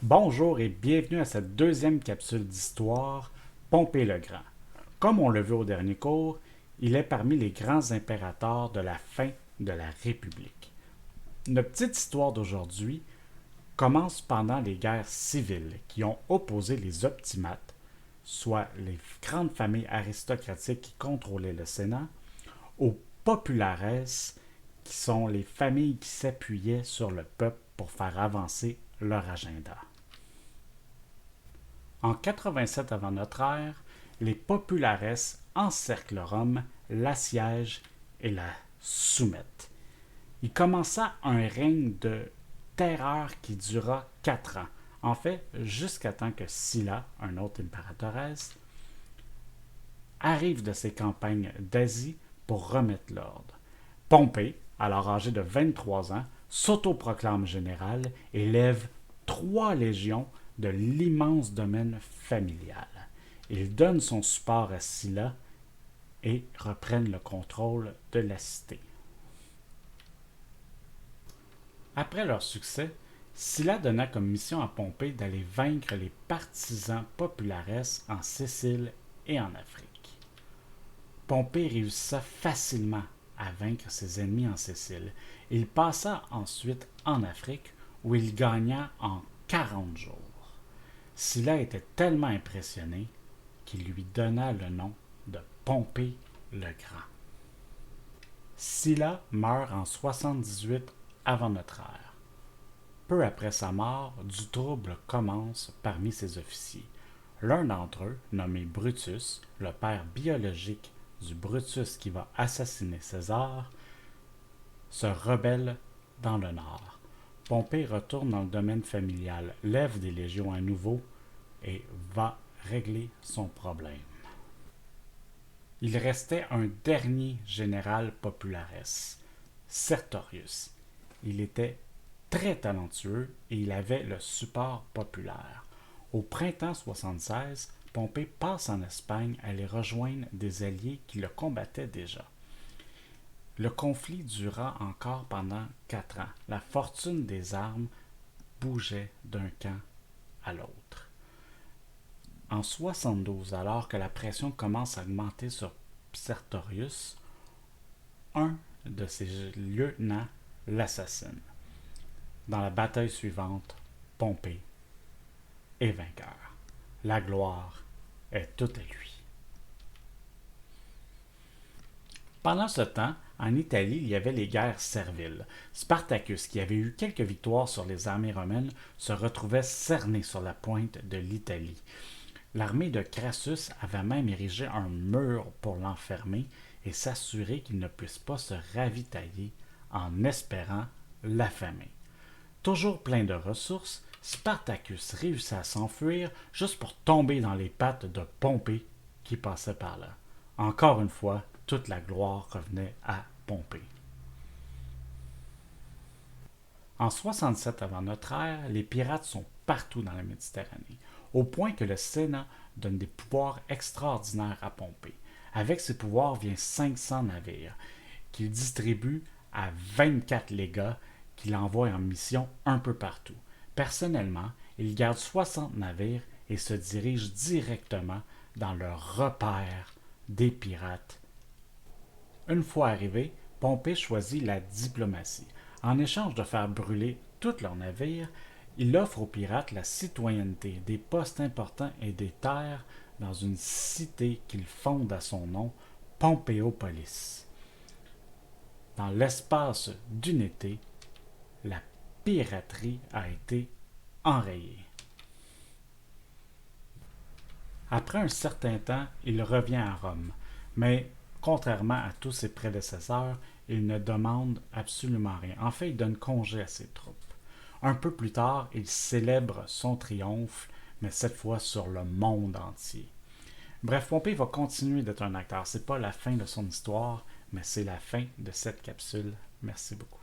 Bonjour et bienvenue à cette deuxième capsule d'histoire, Pompée le Grand. Comme on l'a vu au dernier cours, il est parmi les grands impérateurs de la fin de la République. Notre petite histoire d'aujourd'hui commence pendant les guerres civiles qui ont opposé les optimates, soit les grandes familles aristocratiques qui contrôlaient le Sénat, aux populares, qui sont les familles qui s'appuyaient sur le peuple pour faire avancer leur agenda. En 87 avant notre ère, les populares encerclent Rome, l'assiègent et la soumettent. Il commença un règne de terreur qui dura 4 ans. En fait, jusqu'à temps que Sylla, un autre impératrice, arrive de ses campagnes d'Asie pour remettre l'ordre. Pompée, alors âgé de 23 ans, s'autoproclame général et lève 3 légions de l'immense domaine familial. Il donne son support à Sylla et reprennent le contrôle de la cité. Après leur succès, Sylla donna comme mission à Pompée d'aller vaincre les partisans populares en Sicile et en Afrique. Pompée réussissa facilement à vaincre ses ennemis en Sicile. Il passa ensuite en Afrique où il gagna en 40 jours. Sylla était tellement impressionné qu'il lui donna le nom de Pompée le Grand. Sylla meurt en 78 avant notre ère. Peu après sa mort, du trouble commence parmi ses officiers. L'un d'entre eux, nommé Brutus, le père biologique du Brutus qui va assassiner César, se rebelle dans le nord. Pompée retourne dans le domaine familial, lève des légions à nouveau et va régler son problème. Il restait un dernier général populares, Sertorius. Il était très talentueux et il avait le support populaire. Au printemps 76, Pompée passe en Espagne à aller rejoindre des alliés qui le combattaient déjà. Le conflit dura encore pendant 4 ans. La fortune des armes bougeait d'un camp à l'autre. En 72, alors que la pression commence à augmenter sur Sertorius, un de ses lieutenants l'assassine. Dans la bataille suivante, Pompée est vainqueur. La gloire est toute à lui. Pendant ce temps, en Italie, il y avait les guerres serviles. Spartacus, qui avait eu quelques victoires sur les armées romaines, se retrouvait cerné sur la pointe de l'Italie. L'armée de Crassus avait même érigé un mur pour l'enfermer et s'assurer qu'il ne puisse pas se ravitailler en espérant l'affamer. Toujours plein de ressources, Spartacus réussit à s'enfuir juste pour tomber dans les pattes de Pompée qui passait par là. Encore une fois, toute la gloire revenait à Pompée. En 67 avant notre ère, les pirates sont partout dans la Méditerranée, au point que le Sénat donne des pouvoirs extraordinaires à Pompée. Avec ces pouvoirs vient 500 navires, qu'il distribue à 24 légats qu'il envoie en mission un peu partout. Personnellement, il garde 60 navires et se dirige directement dans le repère des pirates. Une fois arrivé, Pompée choisit la diplomatie. En échange de faire brûler tous leurs navires, il offre aux pirates la citoyenneté, des postes importants et des terres dans une cité qu'il fonde à son nom, Pompéopolis. Dans l'espace d'un été, la piraterie a été enrayée. Après un certain temps, il revient à Rome, mais contrairement à tous ses prédécesseurs, il ne demande absolument rien. En fait, il donne congé à ses troupes. Un peu plus tard, il célèbre son triomphe, mais cette fois sur le monde entier. Bref, Pompée va continuer d'être un acteur. C'est pas la fin de son histoire, mais c'est la fin de cette capsule. Merci beaucoup.